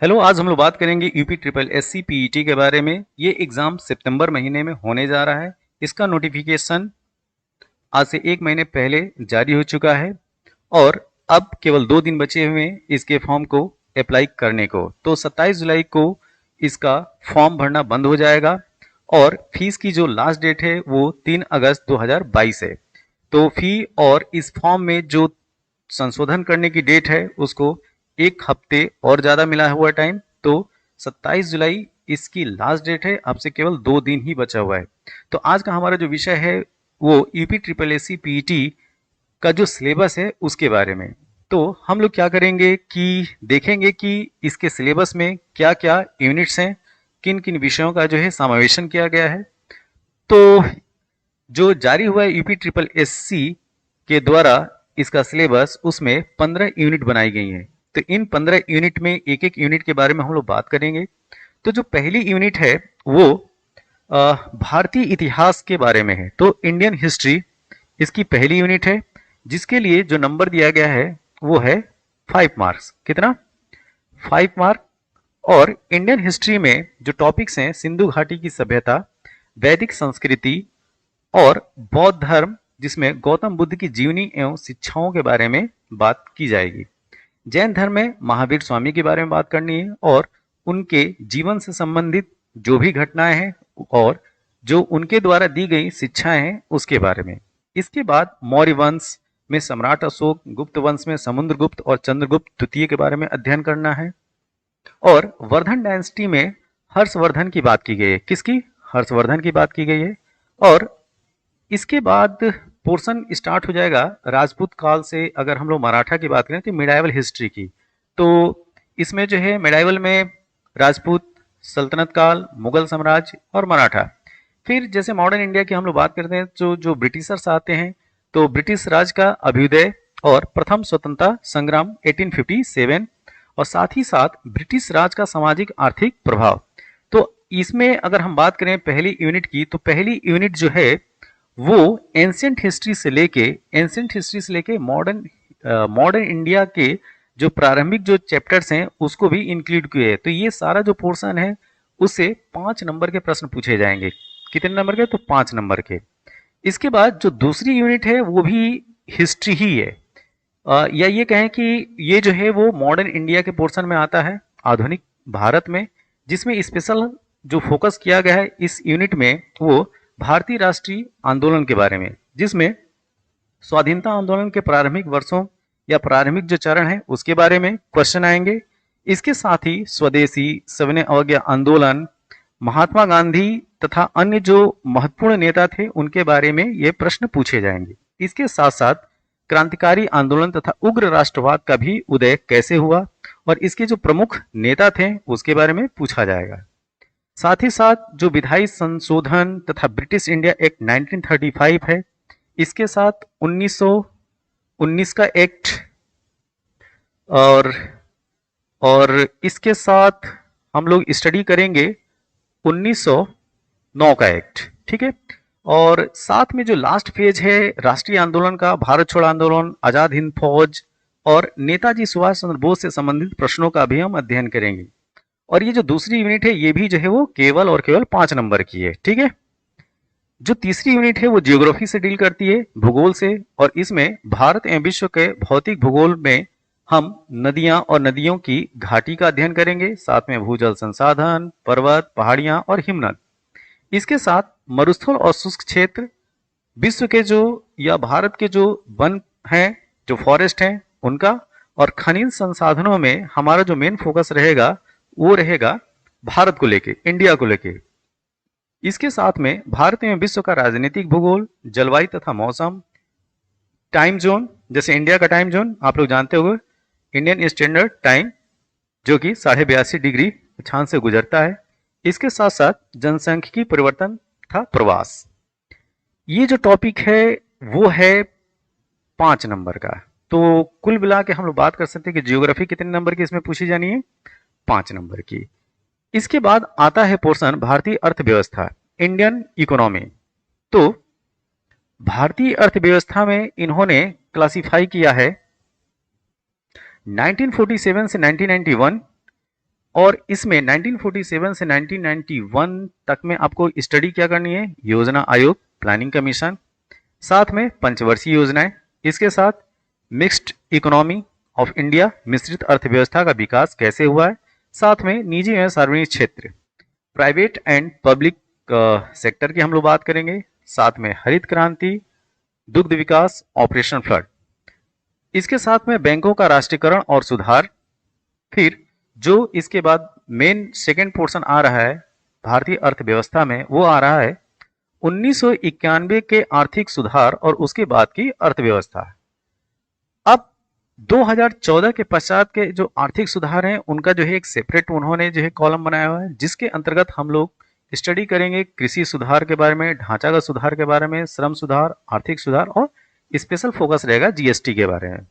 Hello, आज हम लोग बात करेंगे यूपी ट्रिपल एससी पीईटी के बारे में। ये एग्ज़ाम सितंबर महीने में होने जा रहा है। इसका नोटिफिकेशन आज से 1 महीने पहले जारी हो चुका है और अब केवल 2 दिन बचे हुए हैं इसके फॉर्म को अप्लाई करने को। तो 27 जुलाई को इसका फॉर्म भरना बंद हो जाएगा और फीस की जो लास्ट डेट है वो 3 अगस्त 2022 है। तो फी और इस फॉर्म में जो संशोधन करने की डेट है उसको 1 हफ्ते और ज़्यादा मिला हुआ टाइम। तो 27 जुलाई इसकी लास्ट डेट है, आपसे केवल 2 दिन ही बचा हुआ है। तो आज का हमारा जो विषय है वो यूपी ट्रिपल एससी पीईटी का जो सिलेबस है उसके बारे में। तो हम लोग क्या करेंगे कि देखेंगे कि इसके सिलेबस में क्या क्या यूनिट्स हैं, किन किन विषयों का जो है समावेशन किया गया है। तो जो जारी हुआ है यूपी ट्रिपल एससी के द्वारा इसका सिलेबस, उसमें 15 यूनिट बनाई गई हैं। तो इन 15 यूनिट में एक एक यूनिट के बारे में हम लोग बात करेंगे। तो जो पहली यूनिट है वो भारतीय इतिहास के बारे में है। तो इंडियन हिस्ट्री इसकी पहली यूनिट है, जिसके लिए जो नंबर दिया गया है वो है 5 मार्क्स। कितना? 5 मार्क। और इंडियन हिस्ट्री में जो टॉपिक्स हैं, सिंधु घाटी की सभ्यता, वैदिक संस्कृति और बौद्ध धर्म, जिसमें गौतम बुद्ध की जीवनी एवं शिक्षाओं के बारे में बात की जाएगी। जैन धर्म में महावीर स्वामी के बारे में बात करनी है और उनके जीवन से संबंधित जो भी घटनाएं हैं और जो उनके द्वारा दी गई शिक्षाएं हैं उसके बारे में। इसके बाद मौर्य वंश में सम्राट अशोक, गुप्त वंश में समुद्रगुप्त और चंद्रगुप्त द्वितीय के बारे में अध्ययन करना है। और वर्धन डायनेस्टी में हर्षवर्धन की बात की गई है। किसकी? हर्षवर्धन की बात की गई है। और इसके बाद पोर्शन स्टार्ट हो जाएगा राजपूत काल से। अगर हम लोग मराठा की बात करें तो मिडाइवल हिस्ट्री की। तो इसमें जो है मिडाइवल में राजपूत, सल्तनत काल, मुगल साम्राज्य और मराठा। फिर जैसे मॉडर्न इंडिया की हम लोग बात करते हैं, जो ब्रिटिशर्स आते हैं, तो ब्रिटिश राज का अभ्युदय और प्रथम स्वतंत्रता संग्राम 1857 और साथ ही साथ ब्रिटिश राज का सामाजिक आर्थिक प्रभाव। तो इसमें अगर हम बात करें पहली यूनिट की, तो पहली यूनिट जो है वो एंशिएंट हिस्ट्री से लेके मॉडर्न इंडिया के जो प्रारंभिक जो चैप्टर्स हैं उसको भी इंक्लूड किए हैं। तो ये सारा जो पोर्शन है उससे 5 नंबर के प्रश्न पूछे जाएंगे। कितने नंबर के? तो 5 नंबर के। इसके बाद जो दूसरी यूनिट है वो भी हिस्ट्री ही है। या ये कहें कि ये जो है वो मॉडर्न इंडिया के पोर्शन में आता है, आधुनिक भारत में, जिसमें स्पेशल जो फोकस किया गया है इस यूनिट में वो भारतीय राष्ट्रीय आंदोलन के बारे में, जिसमें स्वाधीनता आंदोलन के प्रारंभिक वर्षों या प्रारंभिक जो चरण है उसके बारे में क्वेश्चन आएंगे। इसके साथ ही स्वदेशी, सविनय अवज्ञा आंदोलन, महात्मा गांधी तथा अन्य जो महत्वपूर्ण नेता थे उनके बारे में ये प्रश्न पूछे जाएंगे। इसके साथ साथ क्रांतिकारी आंदोलन तथा उग्र राष्ट्रवाद का भी उदय कैसे हुआ और इसके जो प्रमुख नेता थे उसके बारे में पूछा जाएगा। साथ ही साथ जो विधायी संशोधन तथा ब्रिटिश इंडिया एक्ट 1935 है, इसके साथ 1919 का एक्ट और इसके साथ हम लोग स्टडी करेंगे 1909 का एक्ट। ठीक है। और साथ में जो लास्ट फेज है राष्ट्रीय आंदोलन का, भारत छोड़ो आंदोलन, आजाद हिंद फौज और नेताजी सुभाष चंद्र बोस से संबंधित प्रश्नों का भी हम अध्ययन करेंगे। और ये जो दूसरी यूनिट है ये भी जो है वो केवल और केवल 5 नंबर की है। ठीक है। जो तीसरी यूनिट है वो जियोग्राफी से डील करती है, भूगोल से। और इसमें भारत एवं विश्व के भौतिक भूगोल में हम नदियां और नदियों की घाटी का अध्ययन करेंगे, साथ में भूजल संसाधन, पर्वत, पहाड़ियां और हिमनद। इसके साथ मरुस्थल और शुष्क क्षेत्र, विश्व के जो या भारत के जो वन हैं, जो फॉरेस्ट हैं उनका, और खनिज संसाधनों में हमारा जो मेन फोकस रहेगा वो रहेगा भारत को लेके, इंडिया को लेके। इसके साथ में भारत एवं विश्व का राजनीतिक भूगोल, जलवायु तथा मौसम, टाइम जोन, जैसे इंडिया का टाइम जोन आप लोग जानते हुए इंडियन स्टैंडर्ड टाइम जो कि 82.5 डिग्री अक्षांश से गुजरता है। इसके साथ साथ जनसांख्यिकी परिवर्तन तथा प्रवास। ये जो टॉपिक है वो है 5 नंबर का। तो कुल मिला के हम लोग बात कर सकते हैं कि जियोग्राफी कितने नंबर की इसमें पूछी जानी है? 5 नंबर की। इसके बाद आता है पोर्शन भारतीय अर्थव्यवस्था, इंडियन इकोनॉमी। तो भारतीय अर्थव्यवस्था में इन्होंने क्लासिफाई किया है 1947 से 1991 और इसमें 1947 से 1991 तक में आपको स्टडी क्या करनी है, योजना आयोग, प्लानिंग कमीशन, साथ में पंचवर्षीय योजनाएं, इसके साथ मिक्स्ड इकोनॉमी ऑफ इंडिया, मिश्रित अर्थव्यवस्था का विकास कैसे हुआ है, साथ में निजी एवं सार्वजनिक क्षेत्र, प्राइवेट एंड पब्लिक सेक्टर की हम लोग बात करेंगे, साथ में हरित क्रांति, दुग्ध विकास, ऑपरेशन फ्लड, इसके साथ में बैंकों का राष्ट्रीयकरण और सुधार। फिर जो इसके बाद मेन सेकेंड पोर्शन आ रहा है भारतीय अर्थव्यवस्था में, वो आ रहा है 1991 के आर्थिक सुधार और उसके बाद की अर्थव्यवस्था। अब 2014 के पश्चात के जो आर्थिक सुधार हैं उनका जो है एक सेपरेट उन्होंने जो है कॉलम बनाया हुआ है, जिसके अंतर्गत हम लोग स्टडी करेंगे कृषि सुधार के बारे में, ढांचागत सुधार के बारे में, श्रम सुधार, आर्थिक सुधार, और स्पेशल फोकस रहेगा जीएसटी के बारे में।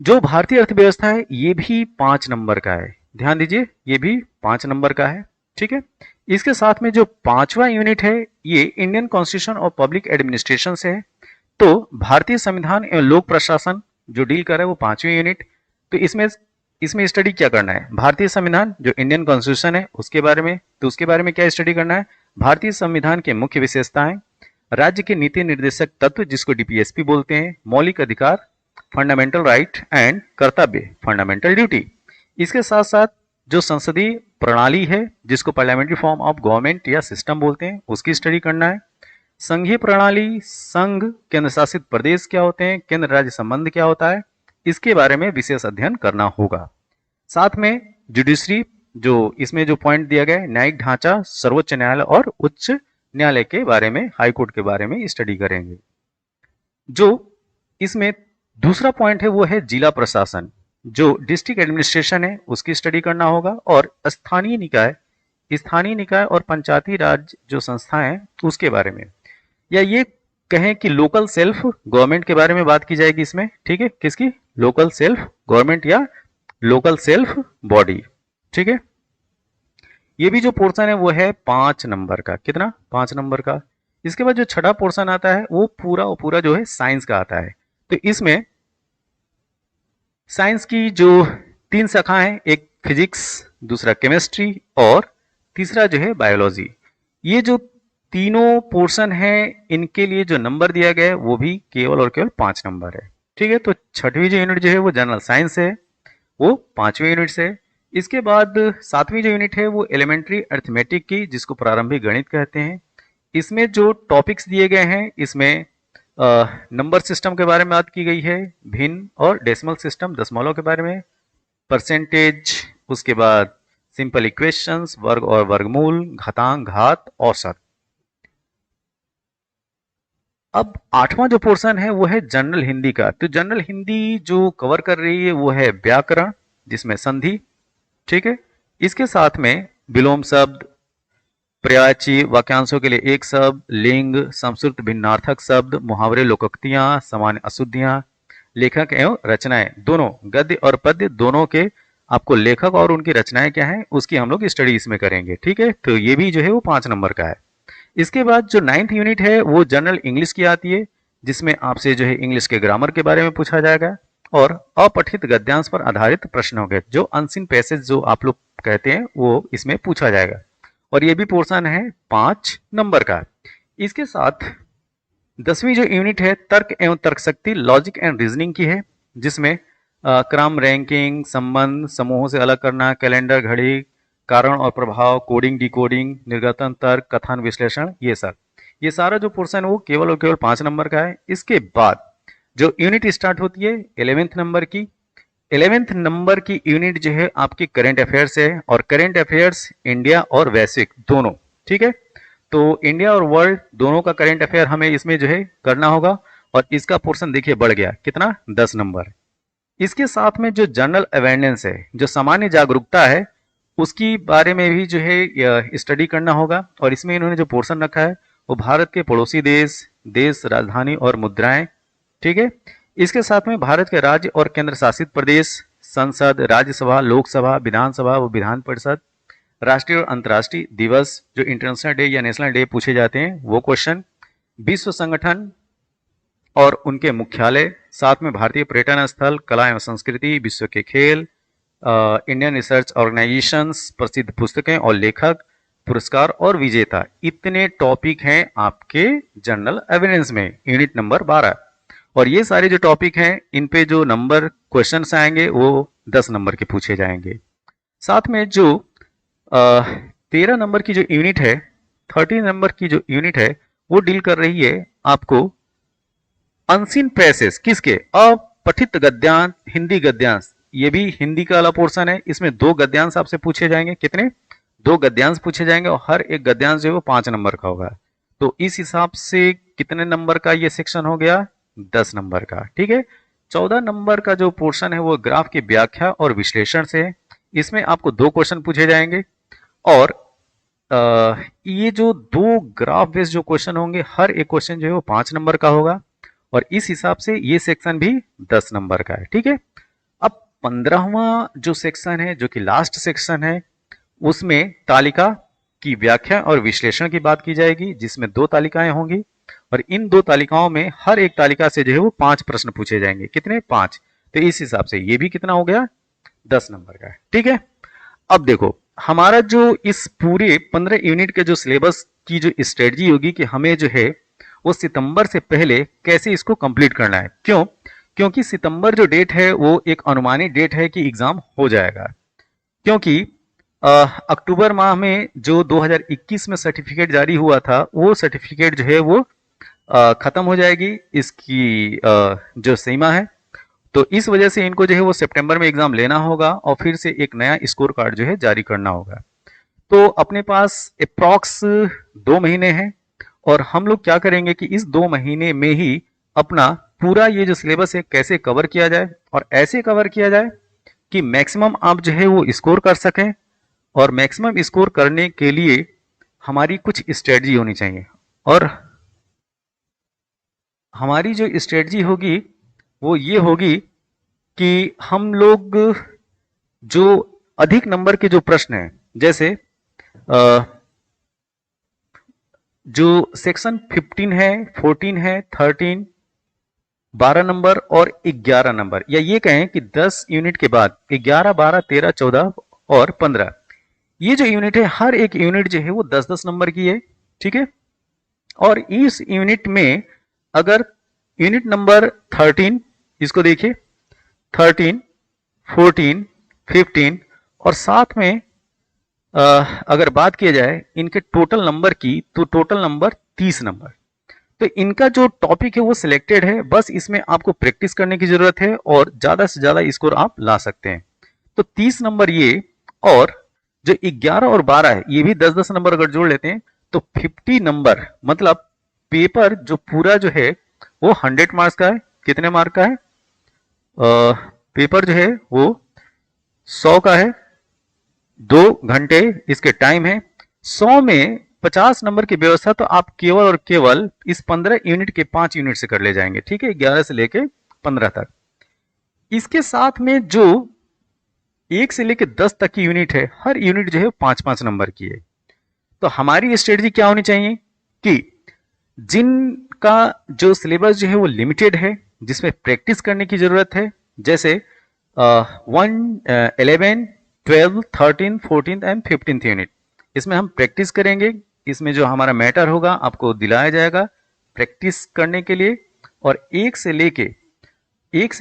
जो भारतीय अर्थव्यवस्था है ये भी 5 नंबर का है, ध्यान दीजिए, ये भी 5 नंबर का है, ठीक है। इसके साथ में जो 5वां यूनिट है ये इंडियन कॉन्स्टिट्यूशन और पब्लिक एडमिनिस्ट्रेशन से है। तो भारतीय संविधान एवं लोक प्रशासन जो डील कर रहा है वो 5वीं यूनिट। तो इसमें स्टडी क्या करना है, भारतीय संविधान जो इंडियन कॉन्स्टिट्यूशन है उसके बारे में, तो उसके बारे में क्या स्टडी करना है, भारतीय संविधान के मुख्य विशेषताएं, राज्य के नीति निर्देशक तत्व जिसको डीपीएसपी बोलते हैं, मौलिक अधिकार, फंडामेंटल राइट एंड कर्तव्य, फंडामेंटल ड्यूटी। इसके साथ साथ जो संसदीय प्रणाली है जिसको पार्लियामेंट्री फॉर्म ऑफ गवर्नमेंट या सिस्टम बोलते हैं उसकी स्टडी करना है, संघीय प्रणाली, संघ, केंद्र शासित प्रदेश क्या होते हैं, केंद्र राज्य संबंध क्या होता है, इसके बारे में विशेष अध्ययन करना होगा। साथ में जुडिशरी, जो इसमें जो पॉइंट दिया गया है, न्यायिक ढांचा, सर्वोच्च न्यायालय और उच्च न्यायालय के बारे में, हाई कोर्ट के बारे में स्टडी करेंगे। जो इसमें दूसरा पॉइंट है वो है जिला प्रशासन, जो डिस्ट्रिक्ट एडमिनिस्ट्रेशन है उसकी स्टडी करना होगा, और स्थानीय निकाय और पंचायती राज जो संस्थाएं हैं उसके बारे में, या ये कहें कि लोकल सेल्फ गवर्नमेंट के बारे में बात की जाएगी इसमें, ठीक है, किसकी, लोकल सेल्फ गवर्नमेंट या लोकल सेल्फ बॉडी, ठीक है। ये भी जो पोर्शन है वो है 5 नंबर का, कितना, 5 नंबर का। इसके बाद जो छठा पोर्शन आता है वो पूरा जो है साइंस का आता है। तो इसमें साइंस की जो 3 शाखाएं हैं, एक फिजिक्स, दूसरा केमिस्ट्री और तीसरा जो है बायोलॉजी। ये जो तीनों पोर्शन है इनके लिए जो नंबर दिया गया है वो भी केवल और केवल 5 नंबर है, ठीक है। तो छठवीं जो यूनिट जो है वो जनरल साइंस है, वो 5वें यूनिट से। इसके बाद 7वीं जो यूनिट है वो एलिमेंट्री अर्थमेटिक की, जिसको प्रारंभिक गणित कहते हैं। इसमें जो टॉपिक्स दिए गए हैं इसमें नंबर सिस्टम के बारे में बात की गई है, भिन्न और डेसिमल सिस्टम, दशमलव के बारे में, परसेंटेज, उसके बाद सिंपल इक्वेशंस, वर्ग और वर्गमूल, घातांक, घात, औसत। अब 8वां जो पोर्शन है वो है जनरल हिंदी का। तो जनरल हिंदी जो कवर कर रही है वो है व्याकरण, जिसमें संधि, ठीक है। इसके साथ में विलोम शब्द, पर्यायवाची, वाक्यांशों के लिए एक शब्द, लिंग, संस्कृत भिन्नार्थक शब्द, मुहावरे, लोकोक्तियां, सामान्य अशुद्धियां, लेखक एवं रचनाएं, दोनों गद्य और पद्य दोनों के आपको लेखक और उनकी रचनाएं क्या है उसकी हम लोग स्टडी इसमें करेंगे, ठीक है। तो ये भी जो है वो 5 नंबर का है। इसके बाद जो 9th यूनिट है वो जनरल इंग्लिश की आती है, जिसमें आपसे जो है इंग्लिश के ग्रामर के बारे में पूछा जाएगा और अपठित गद्यांश पर आधारित प्रश्न होंगे, जो अनसीन पैसेज जो आप लोग कहते हैं वो इसमें पूछा जाएगा, और ये भी पोर्शन है 5 नंबर का। इसके साथ 10वीं जो यूनिट है तर्क एवं तर्क शक्ति, लॉजिक एंड रीजनिंग की है, जिसमें क्रम, रैंकिंग, संबंध, समूहों से अलग करना, कैलेंडर, घड़ी, कारण और प्रभाव, कोडिंग, डिकोडिंग, निर्गतन तर्क, कथन विश्लेषण, ये सारा जो पोर्शन है वो केवल और केवल 5 नंबर का है। इसके बाद जो यूनिट स्टार्ट होती है 11th नंबर की, 11th नंबर की यूनिट जो है आपकी करंट अफेयर्स है, और करंट अफेयर्स इंडिया और वैश्विक दोनों, ठीक है। तो इंडिया और वर्ल्ड दोनों का करंट अफेयर हमें इसमें जो है करना होगा, और इसका पोर्शन देखिए बढ़ गया, कितना, 10 नंबर। इसके साथ में जो जनरल अवेयरनेस है, जो सामान्य जागरूकता है, उसकी बारे में भी जो है स्टडी करना होगा, और इसमें इन्होंने जो पोर्शन रखा है वो भारत के पड़ोसी देश, देश, राजधानी और मुद्राएं, ठीक है। इसके साथ में भारत के राज्य और केंद्र शासित प्रदेश, संसद, राज्यसभा, लोकसभा, विधानसभा व विधान परिषद, राष्ट्रीय और अंतर्राष्ट्रीय दिवस, जो इंटरनेशनल डे या नेशनल डे पूछे जाते हैं वो क्वेश्चन, विश्व संगठन और उनके मुख्यालय, साथ में भारतीय पर्यटन स्थल, कला एवं संस्कृति, विश्व के खेल, इंडियन रिसर्च ऑर्गेनाइजेशंस, प्रसिद्ध पुस्तकें और लेखक, पुरस्कार और विजेता, इतने टॉपिक हैं आपके जनरल अवेयरनेस में यूनिट नंबर 12। और ये सारे जो टॉपिक हैं इन पे जो नंबर क्वेश्चंस आएंगे वो 10 नंबर के पूछे जाएंगे। साथ में जो 13 नंबर की जो यूनिट है, 13 नंबर की जो यूनिट है वो डील कर रही है आपको अनसीन पैसेज, किसके, अपठित गद्यांश, हिंदी गद्यांश। ये भी हिंदी का वाला पोर्शन है, इसमें 2 गद्यांश आपसे पूछे जाएंगे। कितने? 2 गद्यांश पूछे जाएंगे और हर एक गद्यांश जो है वो 5 नंबर का होगा। तो इस हिसाब से कितने नंबर का ये सेक्शन हो गया? 10 नंबर का। ठीक है। 14 नंबर का जो पोर्शन है वो ग्राफ की व्याख्या और विश्लेषण से है। इसमें आपको 2 क्वेश्चन पूछे जाएंगे और ये जो 2 ग्राफ बेस्ड जो क्वेश्चन होंगे, हर एक क्वेश्चन जो है वो 5 नंबर का होगा और इस हिसाब से ये सेक्शन भी 10 नंबर का है। ठीक है। अब 15वां जो सेक्शन है, जो कि लास्ट सेक्शन है, उसमें तालिका की व्याख्या और विश्लेषण की बात की जाएगी, जिसमें 2 तालिकाएं होंगी और इन 2 तालिकाओं में हर एक तालिका से जो है वो 5 प्रश्न पूछे जाएंगे। कितने? 5। तो इस हिसाब से ये भी कितना हो गया? 10 नंबर का है। ठीक है। अब देखो, हमारा जो इस पूरे 15 यूनिट के जो सिलेबस की जो स्ट्रेटजी होगी कि हमें जो है वो सितंबर से पहले कैसे इसको कंप्लीट करना है। क्यों? क्योंकि सितंबर जो डेट है वो एक अनुमानित डेट है कि एग्जाम हो जाएगा। क्योंकि अक्टूबर माह में जो 2021 में सर्टिफिकेट जारी हुआ था, वो सर्टिफिकेट जो है वो खत्म हो जाएगी, इसकी जो सीमा है। तो इस वजह से इनको जो है वो सितंबर में एग्जाम लेना होगा और फिर से एक नया स्कोर कार्ड जो है जारी करना होगा। तो अपने पास अप्रॉक्स 2 महीने हैं और हम लोग क्या करेंगे कि इस 2 महीने में ही अपना पूरा ये जो सिलेबस है कैसे कवर किया जाए और ऐसे कवर किया जाए कि मैक्सिमम आप जो है वो स्कोर कर सकें। और मैक्सिमम स्कोर करने के लिए हमारी कुछ स्ट्रेटजी होनी चाहिए और हमारी जो स्ट्रेटजी होगी वो ये होगी कि हम लोग जो अधिक नंबर के जो प्रश्न हैं, जैसे जो सेक्शन 15 है, 14 है, 13, 12 नंबर और 11 नंबर, या ये कहें कि 10 यूनिट के बाद 11, 12, 13, 14 और 15, ये जो यूनिट है हर एक यूनिट जो है वो 10-10 नंबर की है। ठीक है। और इस यूनिट में अगर यूनिट नंबर 13, इसको देखिए, 13, 14, 15 और साथ में अगर बात किया जाए इनके टोटल नंबर की, तो टोटल नंबर 30 नंबर। तो इनका जो टॉपिक है वो सिलेक्टेड है, बस इसमें आपको प्रैक्टिस करने की जरूरत है और ज्यादा से ज्यादा स्कोर आप ला सकते हैं। तो 30 नंबर ये, और जो 11 और 12 है ये भी 10-10 नंबर अगर जोड़ लेते हैं तो 50 नंबर, मतलब पेपर जो पूरा जो है वो 100 मार्क्स का है। कितने मार्क का है? पेपर जो है वो 100 का है, 2 घंटे इसके टाइम है। 100 में 50 नंबर की व्यवस्था तो आप केवल और केवल इस 15 यूनिट के 5 यूनिट से कर ले जाएंगे। ठीक है। 11 से लेके 15 तक। इसके साथ में जो 1 से लेके 10 तक की यूनिट है, हर यूनिट जो है 5-5 नंबर की है। तो हमारी स्ट्रेटजी क्या होनी चाहिए कि जिनका जो सिलेबस जो है वो लिमिटेड है, जिसमें प्रैक्टिस करने की जरूरत है, जैसे 11, 12, 13, 14 एंड 15th यूनिट, इसमें हम प्रैक्टिस करेंगे। इसमें जो हमारा मैटर होगा आपको दिलाया जाएगा प्रैक्टिस करने के लिए। और 1 से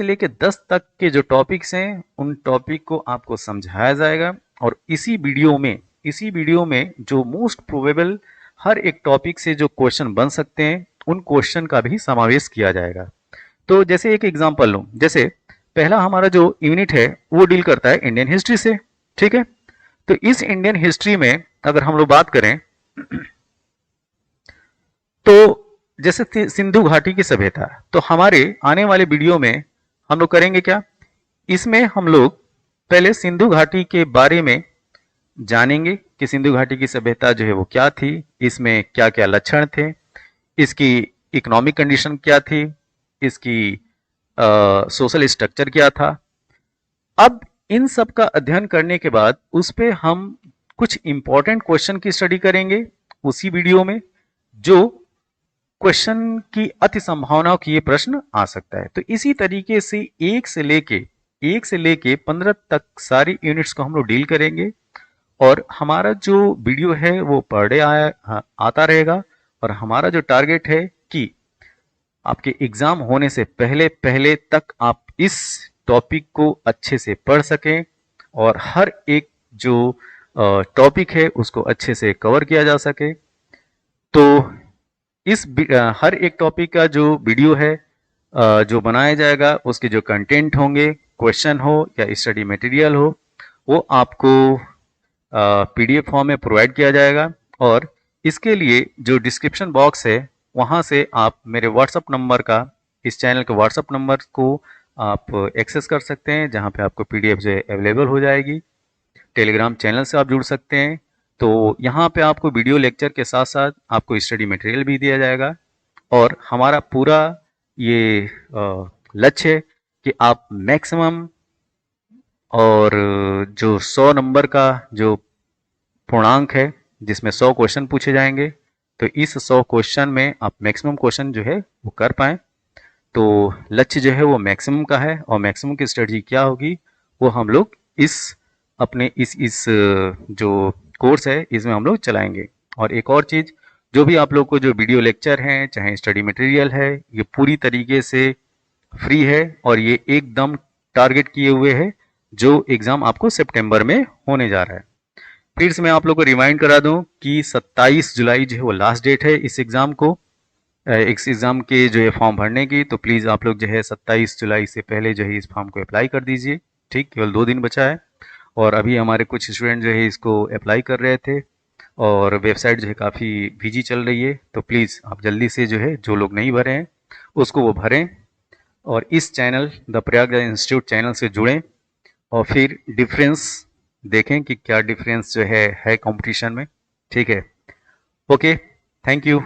लेके 10 तक के जो टॉपिक्स हैं उन टॉपिक को आपको समझाया जाएगा और इसी वीडियो में जो मोस्ट प्रोबेबल हर एक टॉपिक से जो क्वेश्चन बन सकते हैं उन क्वेश्चन का भी समावेश किया जाएगा। तो जैसे एक एग्जांपल लूं, जैसे पहला हमारा जो यूनिट है वो डील करता है इंडियन हिस्ट्री से। ठीक है। तो इस इंडियन हिस्ट्री में अगर हम लोग बात करें तो जैसे सिंधु घाटी की सभ्यता, तो हमारे आने वाले वीडियो में हम लोग करेंगे क्या, इसमें हम लोग पहले सिंधु घाटी के बारे में जानेंगे कि सिंधु घाटी की सभ्यता जो है वो क्या थी, इसमें क्या क्या लक्षण थे, इसकी इकोनॉमिक कंडीशन क्या थी, इसकी सोशल स्ट्रक्चर क्या था। अब इन सब का अध्ययन करने के बाद उस पर हम कुछ इंपॉर्टेंट क्वेश्चन की स्टडी करेंगे उसी वीडियो में, जो क्वेश्चन की अति संभावनाओं की ये प्रश्न आ सकता है। तो इसी तरीके से 1 से लेके 1 से लेके 15 तक सारी यूनिट्स को हम लोग डील करेंगे। और हमारा जो वीडियो है वो पर डे आता रहेगा। और हमारा जो टारगेट है कि आपके एग्जाम होने से पहले पहले तक आप इस टॉपिक को अच्छे से पढ़ सकें और हर एक जो टॉपिक है उसको अच्छे से कवर किया जा सके। तो हर एक टॉपिक का जो वीडियो है जो बनाया जाएगा, उसके जो कंटेंट होंगे, क्वेश्चन हो या स्टडी मटेरियल हो, वो आपको पीडीएफ फॉर्म में प्रोवाइड किया जाएगा। और इसके लिए जो डिस्क्रिप्शन बॉक्स है वहाँ से आप मेरे व्हाट्सअप नंबर का, इस चैनल के व्हाट्सअप नंबर को आप एक्सेस कर सकते हैं, जहाँ पे आपको पीडीएफ जो है अवेलेबल हो जाएगी। टेलीग्राम चैनल से आप जुड़ सकते हैं। तो यहाँ पे आपको वीडियो लेक्चर के साथ साथ आपको स्टडी मटेरियल भी दिया जाएगा। और हमारा पूरा ये लक्ष्य है कि आप मैक्सिमम और जो 100 नंबर का जो पूर्णांक है जिसमें 100 क्वेश्चन पूछे जाएंगे, तो इस 100 क्वेश्चन में आप मैक्सिमम क्वेश्चन जो है वो कर पाएँ। तो लक्ष्य जो है वो मैक्सिमम का है। और मैक्सिमम की स्ट्रेटजी क्या होगी वो हम लोग इस अपने इस जो कोर्स है इसमें हम लोग चलाएंगे। और एक और चीज़, जो भी आप लोग को जो वीडियो लेक्चर हैं चाहे स्टडी मटेरियल है, ये पूरी तरीके से फ्री है और ये एकदम टारगेट किए हुए है जो एग्ज़ाम आपको सितंबर में होने जा रहा है। फिर से मैं आप लोग को रिमाइंड करा दूं कि 27 जुलाई जो है वो लास्ट डेट है इस एग्ज़ाम को, इस एग्ज़ाम के जो है फॉर्म भरने की। तो प्लीज़ आप लोग जो है 27 जुलाई से पहले जो है इस फॉर्म को अप्लाई कर दीजिए। ठीक, केवल 2 दिन बचा है। और अभी हमारे कुछ स्टूडेंट जो है इसको अप्लाई कर रहे थे और वेबसाइट जो है काफ़ी बिजी चल रही है। तो प्लीज़ आप जल्दी से जो है, जो लोग नहीं भरे हैं उसको वो भरें और इस channel the Prayagraj institute channel से जुड़ें और फिर डिफरेंस देखें कि क्या डिफरेंस जो है कंपटीशन में। ठीक है, ओके, थैंक यू।